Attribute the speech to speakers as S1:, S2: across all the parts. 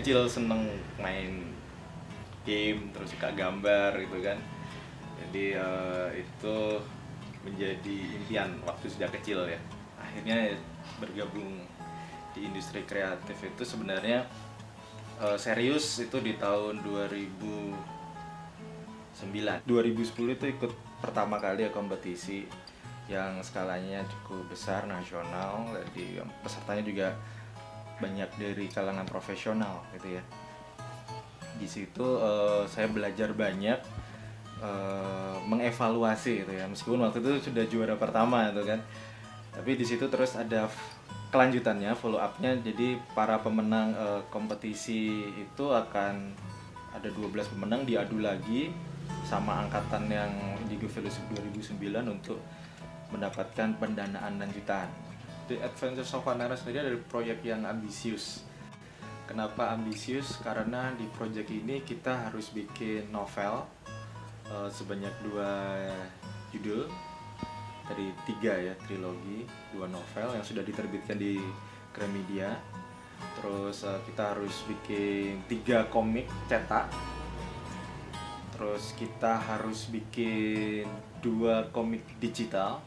S1: kecil seneng main game, terus suka gambar gitu kan. Jadi itu menjadi impian waktu sejak kecil ya. Akhirnya bergabung di industri kreatif itu sebenarnya serius itu di tahun 2009. 2010 itu ikut pertama kali ya kompetisi yang skalanya cukup besar nasional, jadi pesertanya juga banyak dari kalangan profesional gitu ya. Di situ saya belajar banyak mengevaluasi gitu ya, meskipun waktu itu sudah juara pertama itu kan, tapi di situ terus ada kelanjutannya, follow up-nya. Jadi para pemenang kompetisi itu akan ada 12 pemenang diadu lagi sama angkatan yang Indigo Fellowship 2009 untuk mendapatkan pendanaan lanjutan. The Adventures of Vanara sendiri dari proyek yang ambisius. Kenapa ambisius? Karena di proyek ini kita harus bikin novel sebanyak 2 judul dari 3 ya, trilogi, 2 novel yang sudah diterbitkan di Gramedia. Terus kita harus bikin 3 komik cetak. Terus kita harus bikin 2 komik digital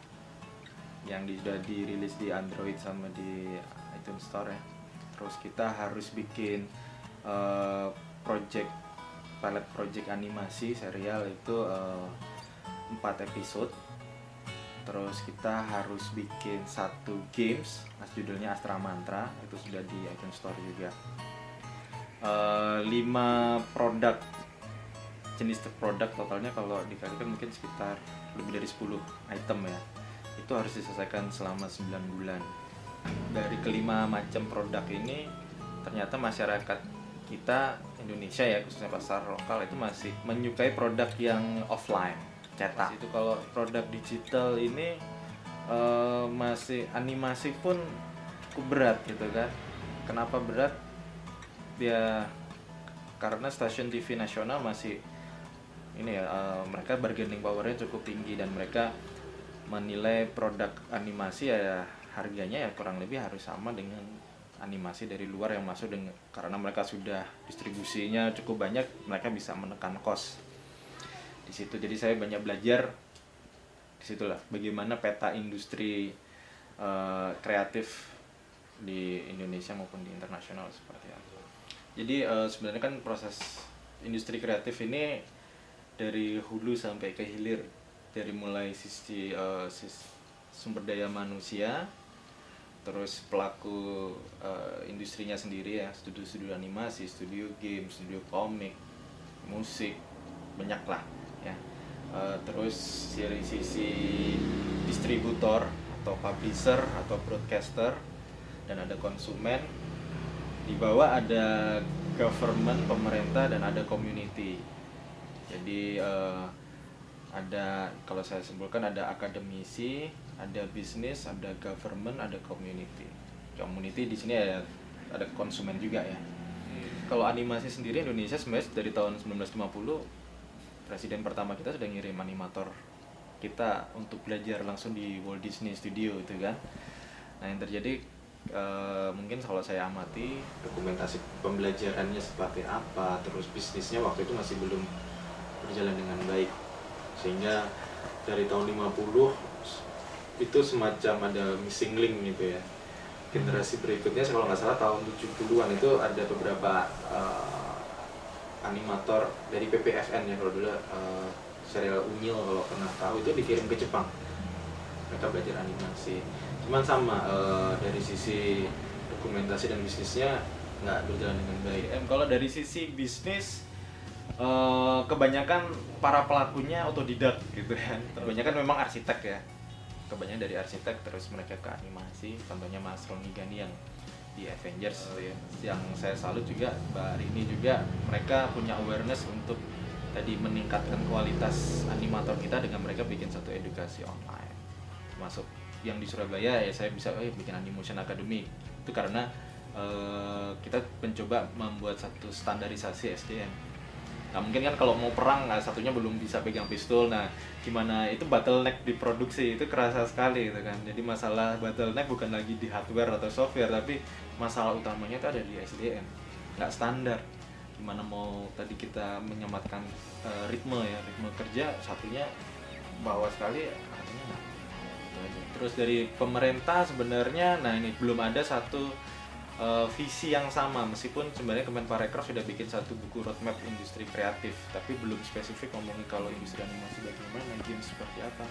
S1: yang sudah dirilis di Android sama di iTunes Store ya. Terus kita harus bikin pilot project animasi serial itu 4 episode. Terus kita harus bikin 1 games, judulnya Astra Mantra, itu sudah di iTunes Store juga. 5 produk, jenis produk totalnya kalau dikalikan mungkin sekitar lebih dari 10 item ya. Itu harus diselesaikan selama 9 bulan. Dari kelima macam produk ini ternyata masyarakat kita Indonesia ya, khususnya pasar lokal itu masih menyukai produk yang offline, cetak. Itu kalau produk digital ini masih animasi pun cukup berat gitu kan. Kenapa berat? Ya karena stasiun TV nasional masih ini ya, mereka bargaining powernya cukup tinggi dan mereka menilai produk animasi ya harganya ya kurang lebih harus sama dengan animasi dari luar yang masuk, dengan karena mereka sudah distribusinya cukup banyak, mereka bisa menekan cost di situ. Jadi saya banyak belajar di situlah bagaimana peta industri kreatif di Indonesia maupun di internasional seperti apa. Jadi sebenarnya kan proses industri kreatif ini dari hulu sampai ke hilir, dari mulai sisi sumber daya manusia, terus pelaku industrinya sendiri ya, studio-studio animasi, studio game, studio komik, musik, banyak lah ya. Terus dari sisi distributor atau publisher atau broadcaster, dan ada konsumen. Di bawah ada government, pemerintah, dan ada community. Jadi ada, kalau saya simpulkan, ada akademisi, ada bisnis, ada government, ada community. Community di sini ada konsumen juga ya. Kalau animasi sendiri Indonesia sebenarnya dari tahun 1950 presiden pertama kita sudah ngirim animator kita untuk belajar langsung di Walt Disney Studio itu kan. Nah yang terjadi mungkin kalau saya amati dokumentasi pembelajarannya seperti apa, terus bisnisnya waktu itu masih belum berjalan dengan baik, sehingga dari tahun 50 itu semacam ada missing link gitu ya. Generasi berikutnya kalau nggak salah tahun 70-an itu ada beberapa animator dari PPFN ya, kalau dulu serial Unyil kalau pernah tahu, itu dikirim ke Jepang, mereka belajar animasi. Cuman sama dari sisi dokumentasi dan bisnisnya nggak berjalan dengan baik. Kalau dari sisi bisnis kebanyakan para pelakunya otodidak gitu kan. Kebanyakan memang arsitek ya. Kebanyakan dari arsitek terus mereka ke animasi. Contohnya Mas Roni Gani yang di Avengers ya. Yang saya salut juga Mbak Rini juga, mereka punya awareness untuk tadi meningkatkan kualitas animator kita dengan mereka bikin satu edukasi online. Termasuk yang di Surabaya ya, saya bisa bikin Animation Academy. Itu karena kita mencoba membuat satu standarisasi SDM. Nah mungkin kan kalau mau perang, nah, satunya belum bisa pegang pistol, nah gimana itu bottleneck di produksi itu kerasa sekali gitu kan. Jadi masalah bottleneck bukan lagi di hardware atau software, tapi masalah utamanya itu ada di SDM. nggak standar. Gimana mau tadi kita menyematkan ritme kerja, satunya bawah sekali, artinya nggak. Itu aja. Terus dari pemerintah sebenarnya, nah ini belum ada satu visi yang sama, meskipun sebenarnya Kemenparekraf sudah bikin satu buku roadmap industri kreatif, tapi belum spesifik ngomongin kalau industri animasi bagaimana, game seperti apa,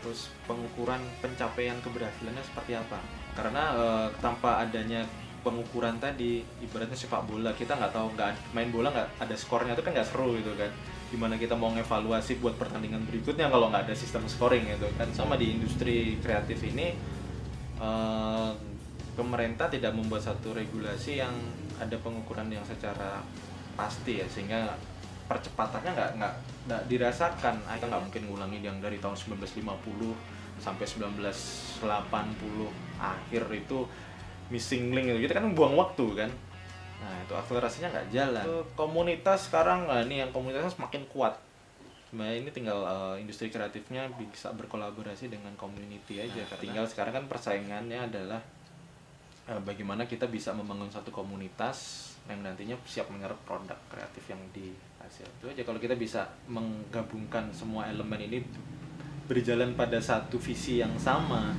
S1: terus pengukuran pencapaian keberhasilannya seperti apa. Karena tanpa adanya pengukuran tadi, ibaratnya sepak bola, kita nggak tahu, nggak main bola nggak ada skornya, itu kan nggak seru gitu kan. Gimana kita mau ngevaluasi buat pertandingan berikutnya kalau nggak ada sistem scoring gitu kan. Sama di industri kreatif ini, eh, pemerintah tidak membuat satu regulasi yang ada pengukuran yang secara pasti ya, sehingga percepatannya nggak dirasakan. Kita nggak mungkin ngulangi yang dari tahun 1950 sampai 1980 akhir itu missing link gitu, kita kan buang waktu kan. Nah itu akselerasinya nggak jalan. Itu komunitas sekarang, nah ini yang komunitasnya semakin kuat. Sebenarnya ini tinggal industri kreatifnya bisa berkolaborasi dengan community aja. Tinggal sekarang kan persaingannya adalah bagaimana kita bisa membangun satu komunitas yang nantinya siap menyerap produk kreatif yang dihasil. Itu aja, kalau kita bisa menggabungkan semua elemen ini berjalan pada satu visi yang sama,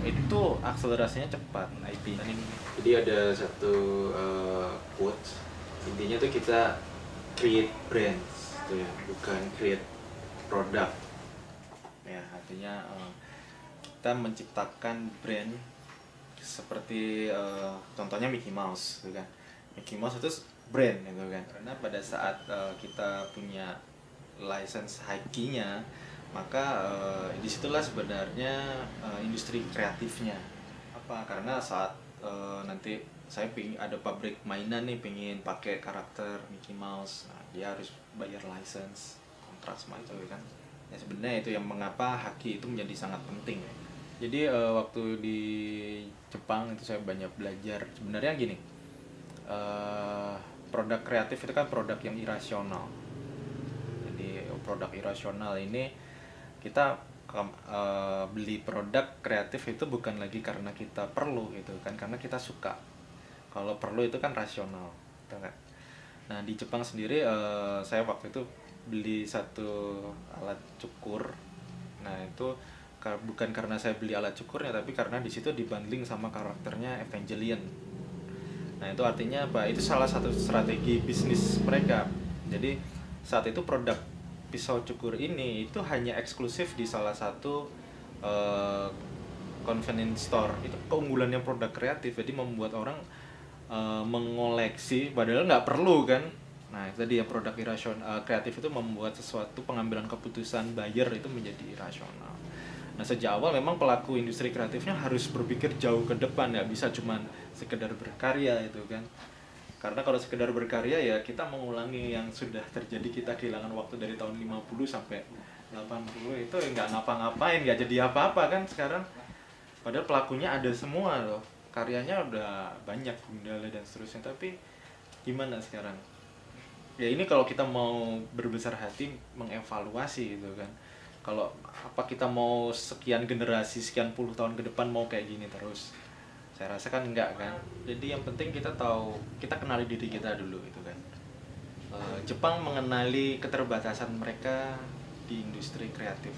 S1: itu akselerasinya cepat IP. Jadi ada satu quotes, intinya tuh kita create brands tuh ya, bukan create produk ya. Artinya kita menciptakan brand seperti contohnya Mickey Mouse gitu kan. Mickey Mouse itu brand gitu kan, karena pada saat kita punya license haki-nya, maka disitulah sebenarnya industri kreatifnya apa. Karena saat nanti saya pingin ada pabrik mainan nih, pingin pakai karakter Mickey Mouse, nah dia harus bayar license, kontrak sama itu kan. Ya sebenarnya itu yang mengapa haki itu menjadi sangat penting. Jadi waktu di Jepang itu saya banyak belajar. Sebenarnya gini, produk kreatif itu kan produk yang irasional. Jadi produk irasional ini kita beli produk kreatif itu bukan lagi karena kita perlu gitu kan, karena kita suka. Kalau perlu itu kan rasional, gitu kan. Nah di Jepang sendiri saya waktu itu beli satu alat cukur. Nah itu bukan karena saya beli alat cukurnya, tapi karena di situ dibundling sama karakternya Evangelion. Nah itu artinya apa? Itu salah satu strategi bisnis mereka. Jadi saat itu produk pisau cukur ini itu hanya eksklusif di salah satu convenience store. Itu keunggulannya produk kreatif, jadi membuat orang mengoleksi padahal nggak perlu kan. Nah itu tadi ya, produk irasional kreatif itu membuat sesuatu pengambilan keputusan buyer itu menjadi irasional. Nah sejak awal memang pelaku industri kreatifnya harus berpikir jauh ke depan, ya bisa cuman sekedar berkarya itu kan. Karena kalau sekedar berkarya ya kita mengulangi yang sudah terjadi, kita kehilangan waktu dari tahun 50 sampai 80 itu nggak ngapa-ngapain, nggak jadi apa-apa kan sekarang. Padahal pelakunya ada semua loh, karyanya udah banyak, Gundala dan seterusnya, tapi gimana sekarang? Ya ini kalau kita mau berbesar hati mengevaluasi gitu kan. Kalau apa kita mau sekian generasi, sekian puluh tahun ke depan mau kayak gini terus? Saya rasa kan enggak kan. Jadi yang penting kita tahu, kita kenali diri kita dulu gitu kan. Jepang mengenali keterbatasan mereka di industri kreatif.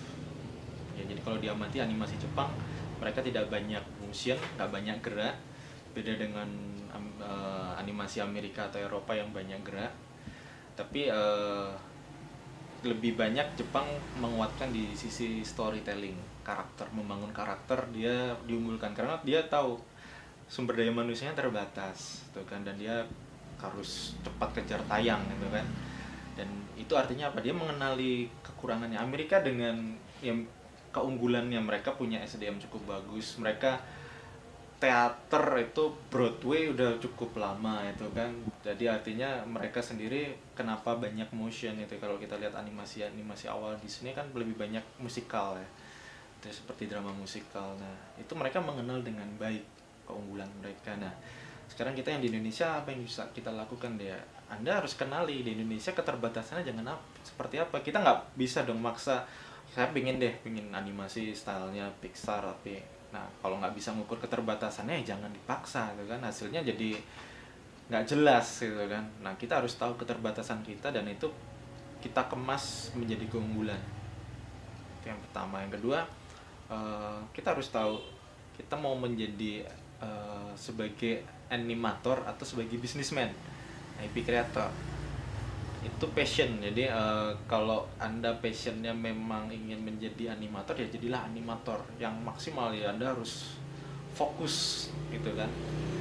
S1: Ya jadi kalau diamati animasi Jepang, mereka tidak banyak motion, nggak banyak gerak. Beda dengan animasi Amerika atau Eropa yang banyak gerak. Tapi lebih banyak Jepang menguatkan di sisi storytelling, karakter, membangun karakter dia diunggulkan karena dia tahu sumber daya manusianya terbatas tuh kan, dan dia harus cepat kejar tayang gitu kan. Dan itu artinya apa? Dia mengenali kekurangannya. Amerika dengan yang keunggulannya, mereka punya SDM cukup bagus, mereka teater itu Broadway udah cukup lama itu kan. Jadi artinya mereka sendiri kenapa banyak motion itu. Kalau kita lihat animasi awal di sini kan lebih banyak musikal ya, itu seperti drama musikal. Nah itu mereka mengenal dengan baik keunggulan mereka. Nah sekarang kita yang di Indonesia, apa yang bisa kita lakukan dia? Anda harus kenali di Indonesia keterbatasannya jangan seperti apa. Kita nggak bisa dong maksa, saya pingin animasi stylenya Pixar, tapi nah kalau nggak bisa ngukur keterbatasannya ya jangan dipaksa gitu kan. Hasilnya jadi nggak jelas gitu kan. Nah kita harus tahu keterbatasan kita dan itu kita kemas menjadi keunggulan. Itu yang pertama. Yang kedua, kita harus tahu kita mau menjadi sebagai animator atau sebagai bisnismen, IP creator. Itu passion. Jadi kalau Anda passionnya memang ingin menjadi animator, ya jadilah animator yang maksimal. Ya Anda harus fokus gitu kan,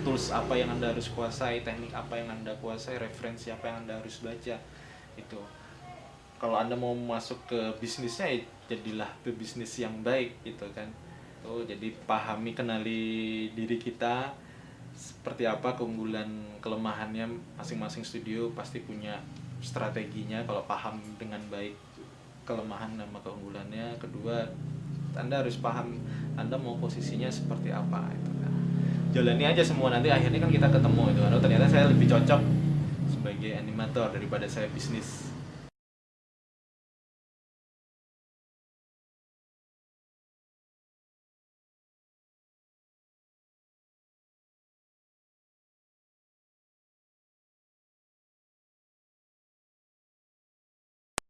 S1: tools apa yang Anda harus kuasai, teknik apa yang Anda kuasai, referensi apa yang Anda harus baca itu. Kalau Anda mau masuk ke bisnisnya, ya jadilah pebisnis yang baik gitu kan. Jadi pahami, kenali diri kita seperti apa, keunggulan kelemahannya masing-masing studio pasti punya strateginya. Kalau paham dengan baik kelemahan sama keunggulannya. Kedua, Anda harus paham Anda mau posisinya seperti apa itu kan. Jalani aja semua, nanti akhirnya kan kita ketemu itu. Ternyata saya lebih cocok sebagai animator daripada saya bisnis.